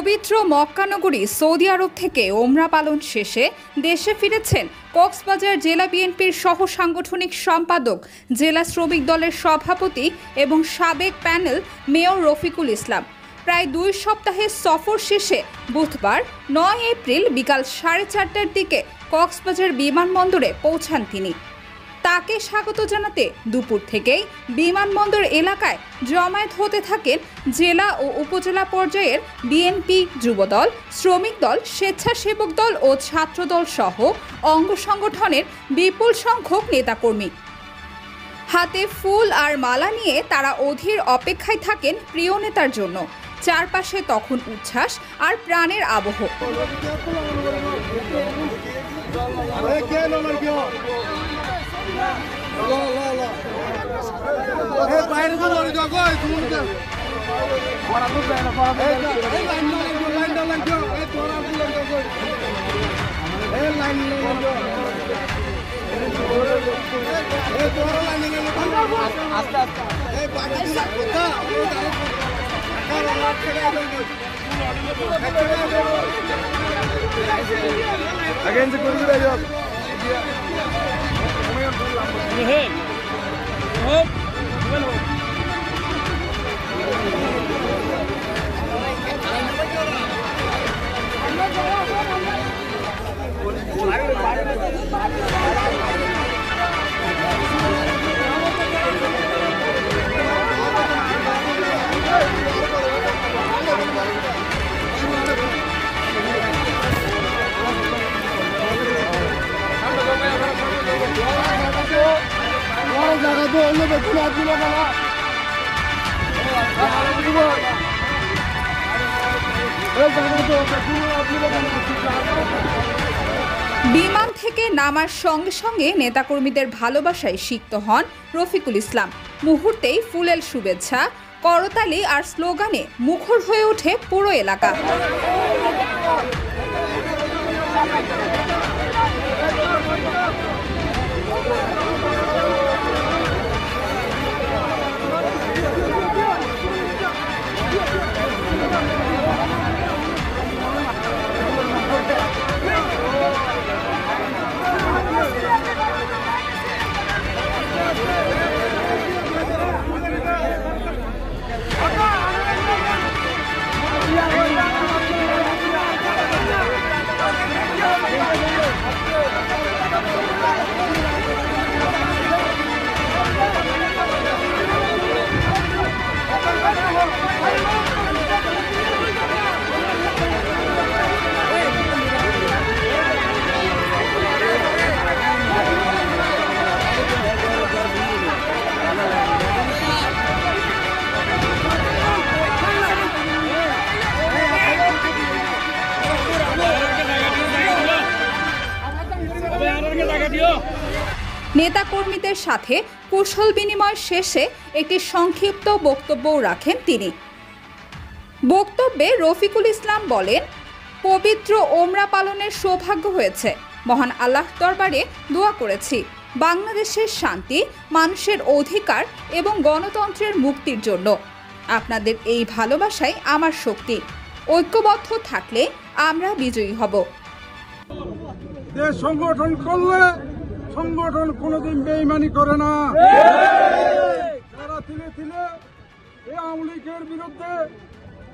পবিত্র মক্কা নগরী সৌদি আরব থেকে ওমরা পালন শেষে দেশে ফিরেছেন কক্সবাজার জেলা বিএনপির সহ সাংগঠনিক সম্পাদক, জেলা শ্রমিক দলের সভাপতি এবং সাবেক প্যানেল মেয়র রফিকুল ইসলাম। প্রায় 2 সপ্তাহের সফর শেষে বুধবার 9 এপ্রিল বিকাল 4:30টার দিকে কক্সবাজার বিমানবন্দরে পৌঁছান তিনি। তাকে স্বাগত জানাতে দুপুর থেকেই বিমানবন্দর এলাকায় জমায়েত হতে থাকেন জেলা ও উপজেলা পর্যায়ের বিএনপি, যুবদল, শ্রমিক দল, স্বেচ্ছাসেবক দল ও ছাত্রদল সহ অঙ্গ সংগঠনের বিপুল সংখ্যক নেতাকর্মী। হাতে ফুল আর মালা নিয়ে তারা অধীর অপেক্ষায় থাকেন প্রিয় নেতার জন্য। চারপাশে তখন উচ্ছ্বাস আর প্রাণের আবহ। বিমান থেকে নামার সঙ্গে সঙ্গে নেতাকর্মীদের ভালোবাসায় সিক্ত হন রফিকুল ইসলাম। মুহূর্তেই ফুলেল শুভেচ্ছা, করতালি আর স্লোগানে মুখর হয়ে ওঠে পুরো এলাকা। নেতাকর্মীদের সাথে কুশল বিনিময় শেষে একটি সংক্ষিপ্ত বক্তব্যও রাখেন তিনি। বক্তব্যে রফিকুল ইসলাম বলেন, পবিত্র ওমরা পালনের সৌভাগ্য হয়েছে। মহান আল্লাহ দরবারে দোয়া করেছি বাংলাদেশের শান্তি, মানুষের অধিকার এবং গণতন্ত্রের মুক্তির জন্য। আপনাদের এই ভালোবাসাই আমার শক্তি। ঐক্যবদ্ধ থাকলে আমরা বিজয়ী হব। দেশ সংগঠন করলে সংগঠন কোনোদিন বেইমানি করে না। তারা তিলে তিলে এই আওয়ামী লীগের বিরুদ্ধে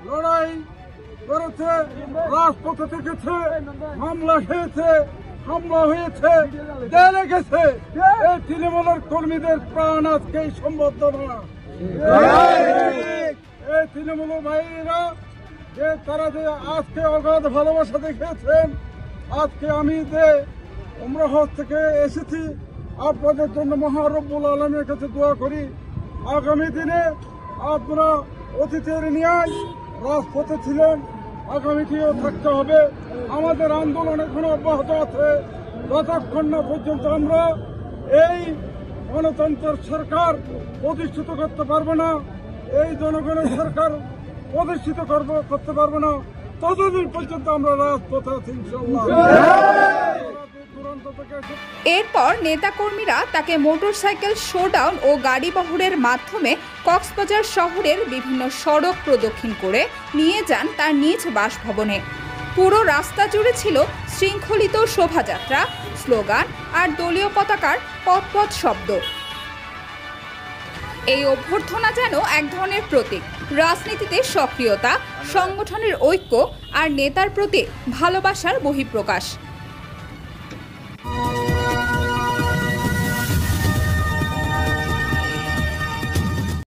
লড়াই করেছে, রাজপথে থেকেছে, মামলা হয়েছে, হামলা হয়েছে, জেলে গেছে। এই তৃণমূলের কর্মীদের প্রাণ আজকে সম্বর্ধনা। এই তৃণমূল ভাইয়েরা যে তারা যে আজকে অগাধ ভালোবাসা দেখিয়েছেন, আজকে আমি যে ওমরা হজ থেকে এসেছি, আপনাদের জন্য মহান রব্বুল আলামিনের কাছে দোয়া করি আগামী দিনে আপনারা অতিথির নিয়ে রাজপথে ছিলেন, আগামীতেও থাকতে হবে। আমাদের আন্দোলন এখনো অব্যাহত আছে যতক্ষণ না পর্যন্ত আমরা এই গণতন্ত্রের সরকার প্রতিষ্ঠিত করতে পারবো না, এই জনগণের সরকার প্রতিষ্ঠিত করতে পারবো না, ততদিন পর্যন্ত আমরা রাজপথে আছি ইনশাআল্লাহ। প্রান্ত থেকে এসে এরপর নেতাকর্মীরা তাকে মোটরসাইকেল শোডাউন ও গাড়ি বহরের মাধ্যমে কক্সবাজার শহরের বিভিন্ন সড়ক প্রদক্ষিণ করে নিয়ে যান তার নিজ বাসভবনে। পুরো রাস্তা জুড়ে ছিল শৃঙ্খলিত শোভাযাত্রা, স্লোগান আর দলীয় পতাকার পথ শব্দ। এই অভ্যর্থনা যেন এক ধরনের প্রতীক, রাজনীতিতে সক্রিয়তা, সংগঠনের ঐক্য আর নেতার প্রতি ভালোবাসার বহিঃপ্রকাশ।